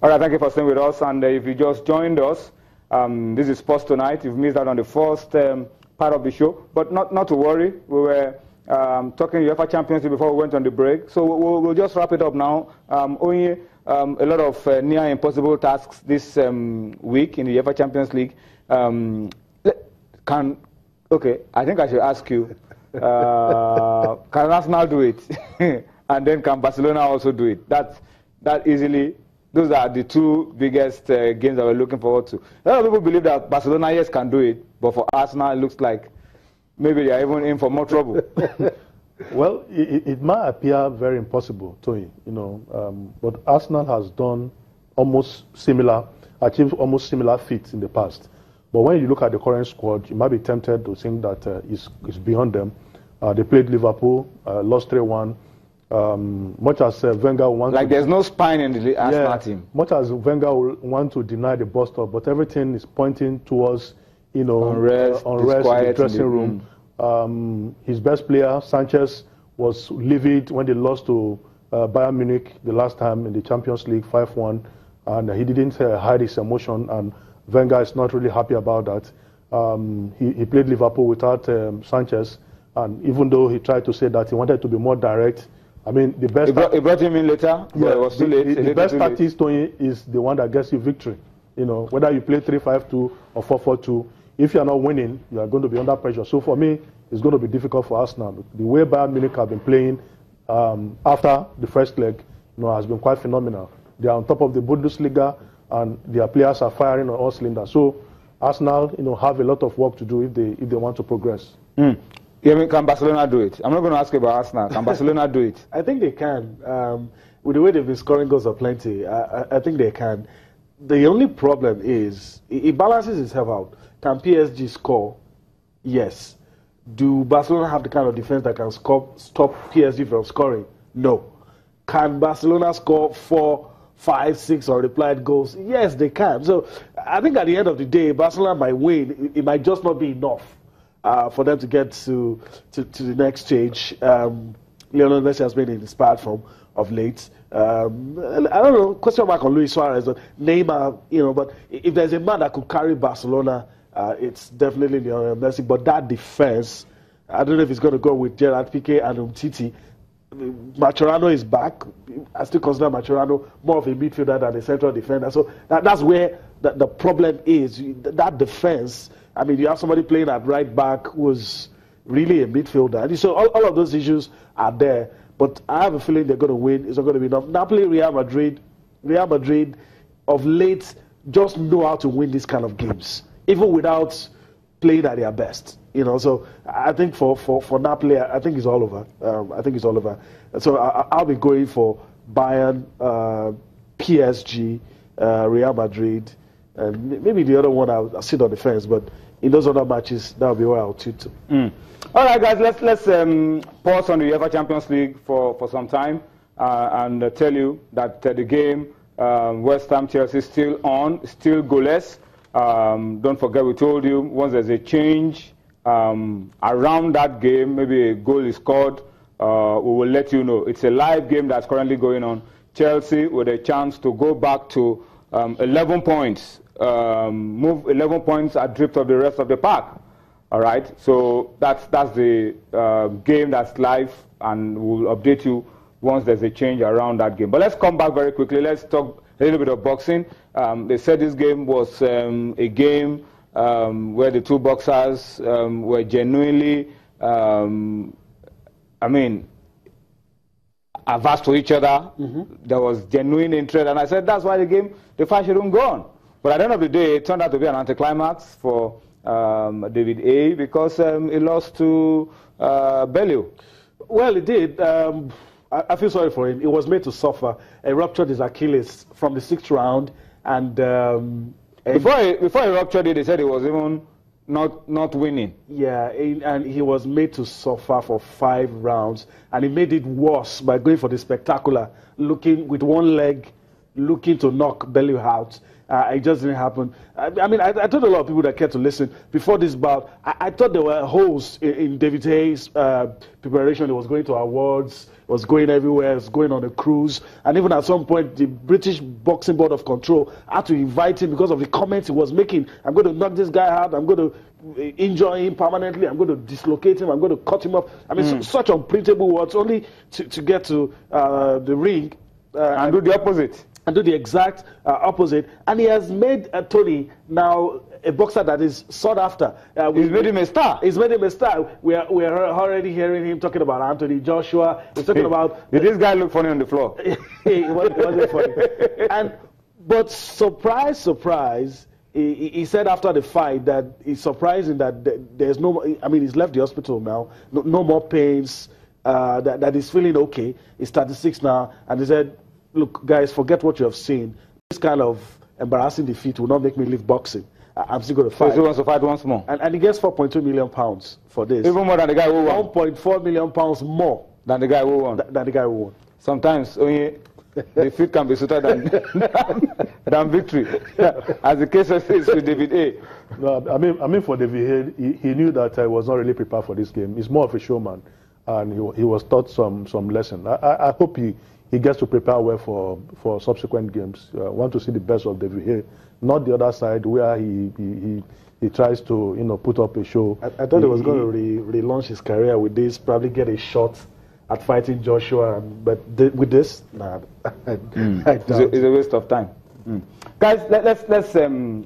All right, thank you for staying with us. And if you just joined us, this is Sports Tonight. You've missed out on the first part of the show, but not to worry. We were talking UEFA Champions League before we went on the break, so we'll just wrap it up now. Only a lot of near impossible tasks this week in the UEFA Champions League. Okay, I think I should ask you, can Arsenal do it? And then can Barcelona also do it? That easily, those are the two biggest games that we're looking forward to. A lot of people believe that Barcelona, yes, can do it, but for Arsenal, it looks like maybe they are even in for more trouble. Well, it might appear very impossible, Tony, but Arsenal has done achieved almost similar feats in the past. But when you look at the current squad, you might be tempted to think that it's beyond them. They played Liverpool, lost 3-1. Much as Wenger wants like there's no spine in the Arsenal team. Much as Wenger will want to deny the bus stop, but everything is pointing towards unrest in the dressing room. His best player, Sanchez, was livid when they lost to Bayern Munich the last time in the Champions League 5-1, and he didn't hide his emotion, and Wenger is not really happy about that. He played Liverpool without Sanchez, and even though he tried to say that he wanted to be more direct, I mean, the best... He brought him in later, but it was too late. The best tactics, Tony, is the one that gets you victory. Whether you play 3-5-2 or 4-4-2, if you are not winning, you are going to be under pressure. So for me, it's going to be difficult for us now. The way Bayern Munich have been playing after the first leg, has been quite phenomenal. They are on top of the Bundesliga, and their players are firing on all cylinders. So Arsenal, have a lot of work to do if they want to progress. Can Barcelona do it? I'm not going to ask you about Arsenal. Can Barcelona do it? I think they can. With the way they've been scoring goals aplenty, I think they can. The only problem is it balances itself out. Can PSG score? Yes. Do Barcelona have the kind of defense that can stop PSG from scoring? No. Can Barcelona score 4, 5, 6 unreplied goals? Yes, they can. So I think at the end of the day, Barcelona might win. It might just not be enough for them to get to the next stage. Lionel Messi has been in his bad form of late. I don't know, question mark on Luis Suarez, but Neymar, but if there's a man that could carry Barcelona, it's definitely Lionel Messi. But that defense, I don't know if it's going to go with Gerard Piqué and Umtiti. Mascherano is back. I still consider Mascherano more of a midfielder than a central defender. So that's where the problem is. That defense, I mean, you have somebody playing at right back who's really a midfielder. So all of those issues are there. But I have a feeling they're going to win. It's not going to be enough. Napoli, Real Madrid of late just know how to win these kind of games, even without playing at their best. So I think for Napoli, I think it's all over. I think it's all over. So I'll be going for Bayern, PSG, Real Madrid, and maybe the other one I'll sit on the fence. But in those other matches, that'll be where I'll tilt to. All right, guys, let's pause on the UEFA Champions League for some time and tell you that the game West Ham Chelsea still on, still goalless. Don't forget, we told you once there's a change around that game, maybe a goal is scored, we will let you know. It's a live game that's currently going on. Chelsea with a chance to go back to 11 points, move 11 points adrift of the rest of the pack. All right, so that's the game that's live, and we'll update you once there's a change around that game. But let's come back very quickly. Let's talk a little bit of boxing. They said this game was a game where the two boxers were genuinely, averse to each other. There was genuine interest, and I said that's why the fight shouldn't go on. But at the end of the day, it turned out to be an anticlimax for David A, because he lost to Bellew. Well, he did. I feel sorry for him. He was made to suffer. He ruptured his Achilles from the 6th round, and before he ruptured it, they said he was even not winning. Yeah, and he was made to suffer for 5 rounds, and he made it worse by going for the spectacular, looking with one leg, looking to knock Bellew out. It just didn't happen. I mean, I told a lot of people that care to listen before this bout. I thought there were holes in David Hayes' preparation. He was going to awards, was going everywhere, was going on a cruise, and even at some point, the British Boxing Board of Control had to invite him because of the comments he was making. I'm going to knock this guy out. I'm going to injure him permanently. I'm going to dislocate him. I'm going to cut him up. I mean, such unprintable words, only to get to the ring and do the opposite. And do the exact opposite. And he has made Tony now a boxer that is sought after. He's made him a star. He's made him a star. We are already hearing him talking about Anthony Joshua. He's talking about... Did this guy look funny on the floor? He wasn't funny. But surprise, he said after the fight that it's surprising that there's no... I mean, he's left the hospital now. No more pains. That he's feeling okay. He's 36 now. And he said, look, guys, forget what you have seen. This kind of embarrassing defeat will not make me leave boxing. I'm still going to fight. So he wants to fight once more. And he gets 4.2 million pounds for this. Even more than the guy who won. 1.4 million pounds more than the guy who won. Than the guy who won. Sometimes only defeat can be sweeter than victory, as the case is with David A. No, I mean, for David A, he knew that I was not really prepared for this game. He's more of a showman, and he was taught some lesson. I hope he gets to prepare well for subsequent games. I want to see the best of David Hay, not the other side where he tries to put up a show. I thought he was going to relaunch his career with this, probably get a shot at fighting Joshua, but with this, nah, I doubt. It's a waste of time. Guys, let's go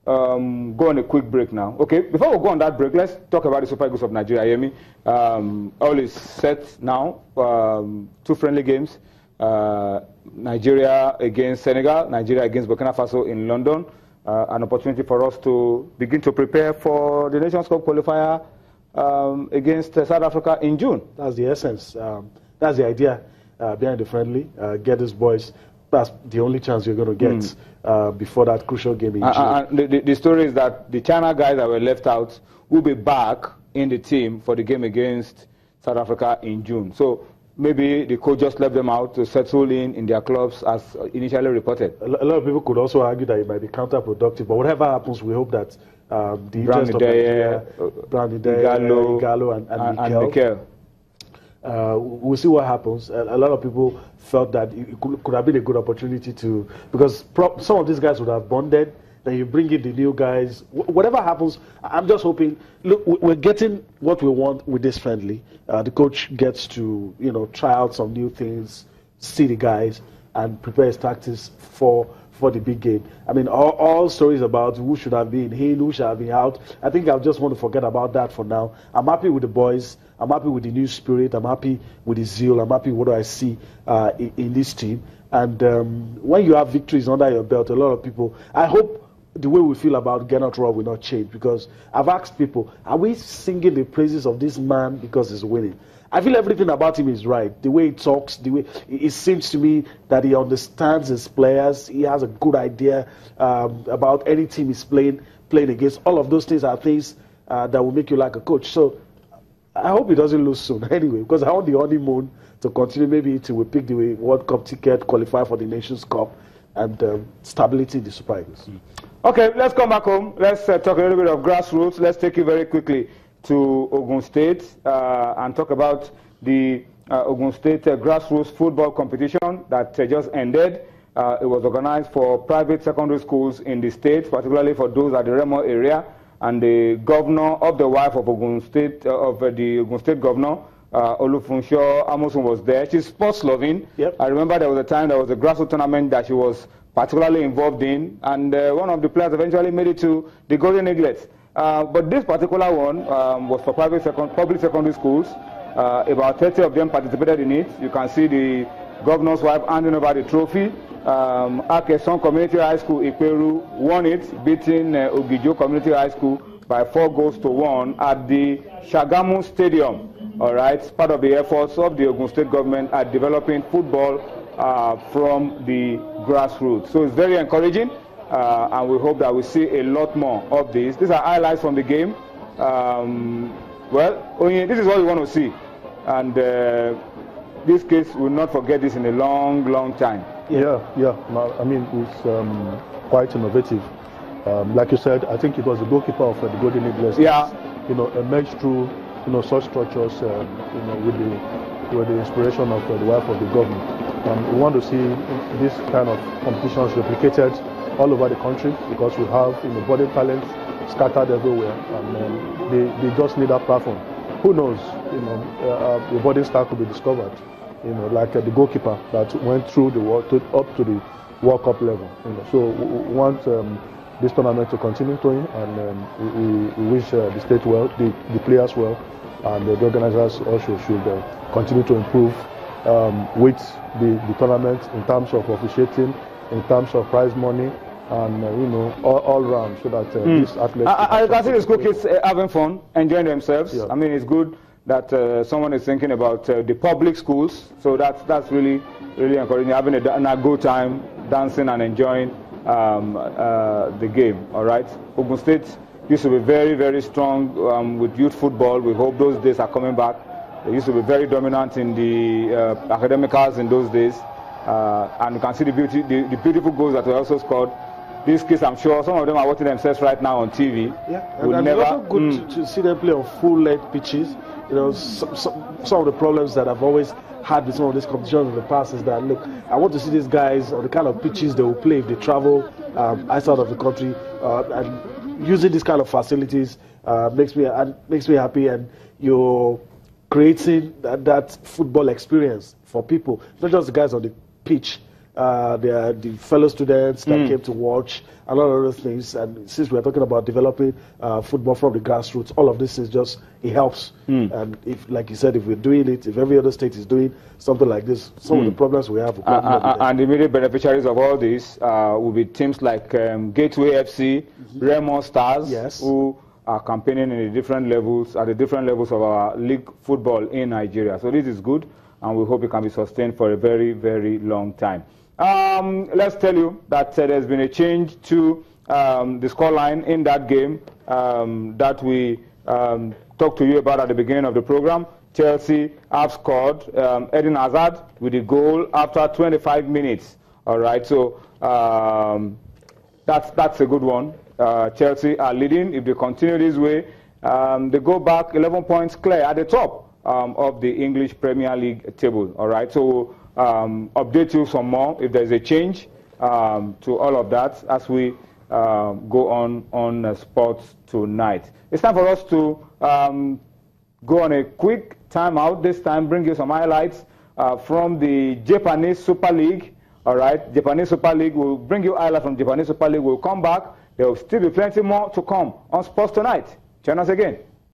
on a quick break now. Okay, before we go on that break, let's talk about the Super Eagles of Nigeria. Yemi, all is set now. 2 friendly games. Nigeria against Senegal, Nigeria against Burkina Faso in London. An opportunity for us to begin to prepare for the Nations Cup qualifier against South Africa in June. That's the essence. That's the idea behind the friendly. Get these boys. That's the only chance you're going to get before that crucial game in June. The story is that the China guys that were left out will be back in the team for the game against South Africa in June. So maybe the coach just left them out to settle in their clubs as initially reported. A lot of people could also argue that it might be counterproductive, but whatever happens, we hope that the interest of Nigeria, Brown Igalo, and Mikel. We'll see what happens. A lot of people felt that it could have been a good opportunity to, because some of these guys would have bonded. Then you bring in the new guys. Whatever happens, I'm just hoping. Look, we're getting what we want with this friendly. The coach gets to try out some new things, see the guys, and prepare his tactics for the big game. I mean, all stories about who should have been in, who should have been out. I think I just want to forget about that for now. I'm happy with the boys. I'm happy with the new spirit. I'm happy with the zeal. I'm happy with what I see in this team. And when you have victories under your belt, a lot of people, I hope the way we feel about Gernot Rohr will not change, because I've asked people, are we singing the praises of this man because he's winning? I feel everything about him is right. The way he talks, the way it seems to me that he understands his players. He has a good idea about any team he's playing against. All of those things are things that will make you like a coach. So I hope he doesn't lose soon anyway, because I want the honeymoon to continue, maybe till we pick the World Cup ticket, qualify for the Nations Cup, and stability in the Super Eagles. Okay, let's come back home. Let's talk a little bit of grassroots. Let's take you very quickly to Ogun State and talk about the Ogun State grassroots football competition that just ended. It was organized for private secondary schools in the state, particularly for those at the Remo area. And the governor of the wife of Ogun State, the Ogun State governor, Olufunsho Amosun, was there. She's sports loving. Yep. I remember there was a time there was a grassroots tournament that she was particularly involved in, and one of the players eventually made it to the Golden Eaglets. But this particular one was for public secondary schools. About 30 of them participated in it. You can see the governor's wife handing over the trophy. Akeson Community High School Ikperu won it, beating Ogijo Community High School by 4-1 at the Shagamu Stadium. All right, part of the efforts of the Ogun State government at developing football from the grassroots. So it's very encouraging, and we hope that we see a lot more of this. These are highlights from the game. Well, this is what we want to see, and this case will not forget this in a long, long time. Yeah. No, I mean, it's quite innovative. Like you said, I think it was the goalkeeper of the Golden Eagles. Yeah. Emerged through such structures. With the inspiration of the wife of the governor. We want to see this kind of competitions replicated all over the country because we have budding talents scattered everywhere, and they just need that platform. Who knows? The budding star could be discovered. Like the goalkeeper that went through the world up to the World Cup level. So we want this tournament to continue going, and we wish the state well, the players well, and the organizers also should continue to improve with the tournament in terms of officiating, in terms of prize money, and all round, so that these athletes. I can see the school kids having fun, enjoying themselves. Yeah. I mean, it's good that someone is thinking about the public schools. So that's really encouraging. Having a good time, dancing and enjoying the game. All right, Ogun State used to be very, very strong with youth football. We hope those days are coming back. They used to be very dominant in the academicals in those days, and you can see the beautiful goals that were also scored. These kids, I'm sure, some of them are watching themselves right now on TV. Yeah, and it's also good to see them play on full-length pitches. Some of the problems that I've always had with some of these competitions in the past is that, look, I want to see these guys on the kind of pitches they will play if they travel outside of the country, and using these kind of facilities makes me happy, and you're creating that football experience for people, not just the guys on the pitch. They are the fellow students that came to watch, a lot of other things. And since we're talking about developing football from the grassroots, all of this is it helps. And if, like you said, if we're doing it, if every other state is doing something like this, some of the problems we have will and the immediate beneficiaries of all this will be teams like Gateway FC, Remo Stars, yes, who are campaigning in the different levels, at the different levels of our league football in Nigeria. So this is good, and we hope it can be sustained for a very, very long time. Let's tell you that there's been a change to the scoreline in that game that we talked to you about at the beginning of the program. Chelsea have scored Eden Hazard with a goal after 25 minutes. All right, so that's a good one. Chelsea are leading. If they continue this way, they go back 11 points clear at the top of the English Premier League table. All right, so update you some more if there's a change to all of that as we go on sports tonight. It's time for us to go on a quick timeout. This time, bring you some highlights from the Japanese Super League. All right, Japanese Super League will bring you highlights from Japanese Super League. We'll come back. There will still be plenty more to come on Sports Tonight. Join us again.